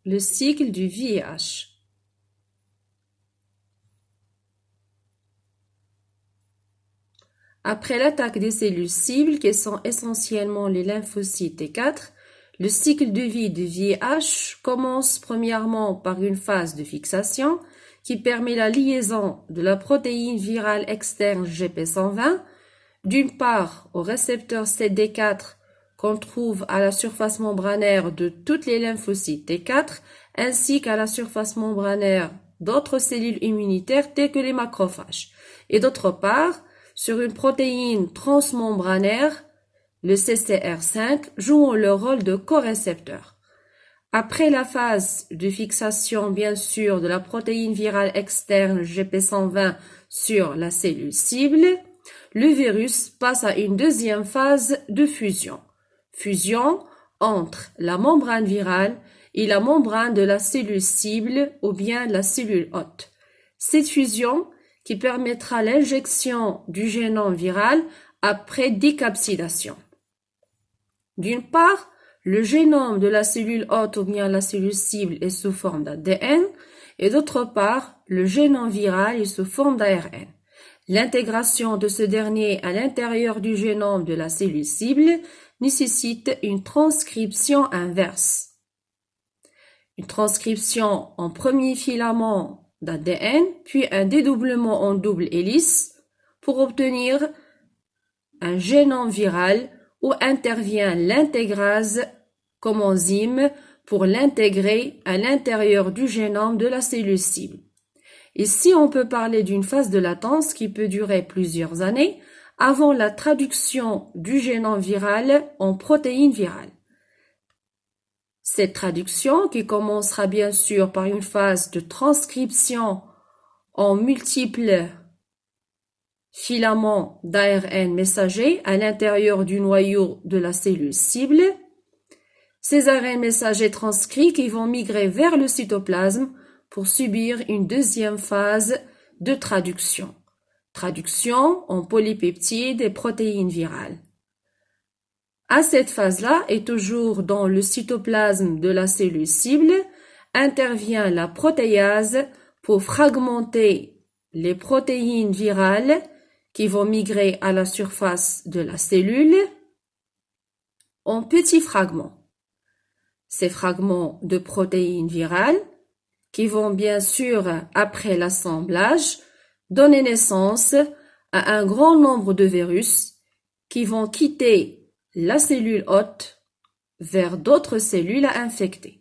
le cycle du VIH. Après l'attaque des cellules cibles, qui sont essentiellement les lymphocytes T4, le cycle de vie du VIH commence premièrement par une phase de fixation qui permet la liaison de la protéine virale externe GP120, d'une part au récepteur CD4 qu'on trouve à la surface membranaire de toutes les lymphocytes T4, ainsi qu'à la surface membranaire d'autres cellules immunitaires telles que les macrophages, et d'autre part sur une protéine transmembranaire, le CCR5, jouant le rôle de corécepteur. Après la phase de fixation, bien sûr, de la protéine virale externe GP120 sur la cellule cible, le virus passe à une deuxième phase de fusion. Fusion entre la membrane virale et la membrane de la cellule cible ou bien la cellule hôte. Cette fusion qui permettra l'injection du génome viral après décapsidation. D'une part, le génome de la cellule hôte ou bien la cellule cible est sous forme d'ADN et d'autre part, le génome viral est sous forme d'ARN. L'intégration de ce dernier à l'intérieur du génome de la cellule cible nécessite une transcription inverse. Une transcription en premier filament d'ADN, puis un dédoublement en double hélice pour obtenir un génome viral où intervient l'intégrase comme enzyme pour l'intégrer à l'intérieur du génome de la cellule cible. Ici, on peut parler d'une phase de latence qui peut durer plusieurs années avant la traduction du génome viral en protéine virale. Cette traduction, qui commencera bien sûr par une phase de transcription en multiples filaments d'ARN messagers à l'intérieur du noyau de la cellule cible, ces ARN messagers transcrits qui vont migrer vers le cytoplasme pour subir une deuxième phase de traduction. Traduction en polypeptides et protéines virales. À cette phase-là, et toujours dans le cytoplasme de la cellule cible, intervient la protéase pour fragmenter les protéines virales qui vont migrer à la surface de la cellule en petits fragments. Ces fragments de protéines virales qui vont bien sûr, après l'assemblage, donner naissance à un grand nombre de virus qui vont quitter la cellule hôte vers d'autres cellules à infecter.